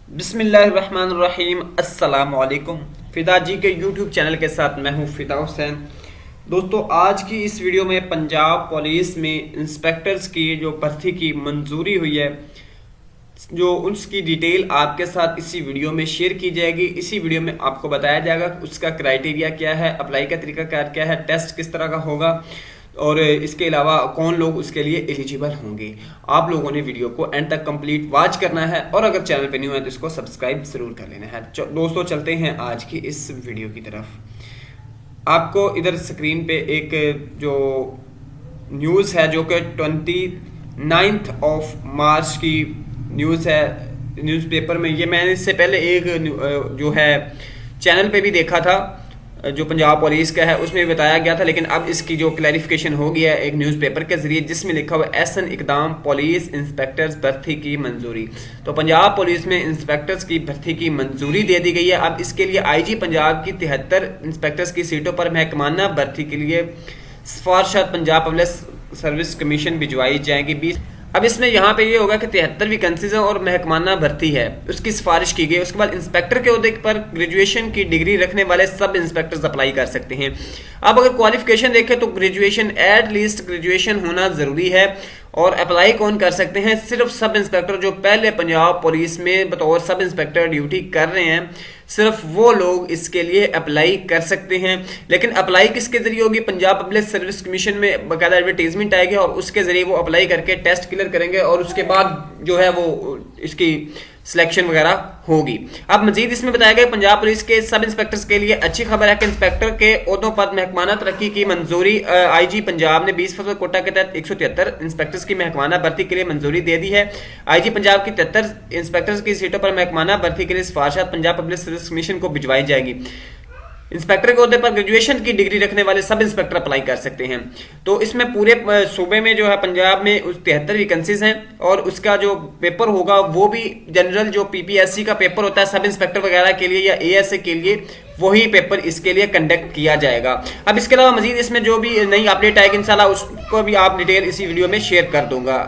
बिस्मिल्लाहिर्रहमानिर्रहीम। अस्सलाम वालेकुम। फ़िदा जी के यूट्यूब चैनल के साथ मैं हूं फ़िदा हुसैन। दोस्तों, आज की इस वीडियो में पंजाब पुलिस में इंस्पेक्टर्स की जो भर्ती की मंजूरी हुई है, जो उसकी डिटेल आपके साथ इसी वीडियो में शेयर की जाएगी। इसी वीडियो में आपको बताया जाएगा कि उसका क्राइटेरिया क्या है, अप्लाई का तरीकाकार क्या है, टेस्ट किस तरह का होगा और इसके अलावा कौन लोग उसके लिए एलिजिबल होंगे। आप लोगों ने वीडियो को एंड तक कंप्लीट वॉच करना है और अगर चैनल पे न्यू है तो इसको सब्सक्राइब जरूर कर लेना है। दोस्तों, चलते हैं आज की इस वीडियो की तरफ। आपको इधर स्क्रीन पे एक जो न्यूज़ है जो कि 29 ऑफ मार्च की न्यूज़ है न्यूज़पेपर में। ये मैंने इससे पहले एक जो है चैनल पे भी देखा था जो पंजाब पुलिस का है, उसमें बताया गया था, लेकिन अब इसकी जो क्लैरिफिकेशन हो गया है एक न्यूज़पेपर के जरिए, जिसमें लिखा हुआ एहसन इकदाम पुलिस इंस्पेक्टर्स भर्ती की मंजूरी। तो पंजाब पुलिस में इंस्पेक्टर्स की भर्ती की मंजूरी दे दी गई है। अब इसके लिए आईजी पंजाब की 73 इंस्पेक्टर्स की सीटों पर महकमाना भर्ती के लिए सिफारिशात पंजाब पब्लिक सर्विस कमीशन भिजवाई जाएंगी। अब इसमें यहाँ पे ये होगा कि 73 वैकेंसीज है और महकमाना भर्ती है, उसकी सिफारिश की गई। उसके बाद इंस्पेक्टर के ओहदे पर ग्रेजुएशन की डिग्री रखने वाले सब इंस्पेक्टर्स अप्लाई कर सकते हैं। अब अगर क्वालिफिकेशन देखें तो ग्रेजुएशन, एट लीस्ट ग्रेजुएशन होना ज़रूरी है। और अप्लाई कौन कर सकते हैं? सिर्फ सब इंस्पेक्टर जो पहले पंजाब पुलिस में बतौर सब इंस्पेक्टर ड्यूटी कर रहे हैं, सिर्फ वो लोग इसके लिए अप्लाई कर सकते हैं। लेकिन अप्लाई किसके जरिए होगी? पंजाब पब्लिक सर्विस कमीशन में बाकायदा एडवर्टीजमेंट आएगी और उसके जरिए वो अप्लाई करके टेस्ट क्लियर करेंगे और उसके बाद जो है वो इसकी सिलेक्शन वगैरह होगी। अब मजीद इसमें बताया गया पंजाब पुलिस के सब इंस्पेक्टर्स के लिए अच्छी खबर है कि इंस्पेक्टर के ओहदों पर महकमाना तरक्की की मंजूरी। आईजी पंजाब ने 20% कोटा के तहत 173 इंस्पेक्टर्स की महकमाना भर्ती के लिए मंजूरी दे दी है। आईजी पंजाब की 73 इंस्पेक्टर्स की सीटों पर महकमाना भर्ती के लिए सिफारिशात पंजाब पब्लिक सर्विस कमीशन को भिजवाई जाएगी। इंस्पेक्टर के ओहदे पर ग्रेजुएशन की डिग्री रखने वाले सब इंस्पेक्टर अप्लाई कर सकते हैं। तो इसमें पूरे सूबे में जो है पंजाब में 73 वैकेंसीज हैं और उसका जो पेपर होगा वो भी जनरल जो पीपीएससी का पेपर होता है सब इंस्पेक्टर वगैरह के लिए या एएसए के लिए, वही पेपर इसके लिए कंडक्ट किया जाएगा। अब इसके अलावा मजीद इसमें जो भी नई अपडेट आएगी इंशाल्लाह उसको भी आप डिटेल इसी वीडियो में शेयर कर दूंगा।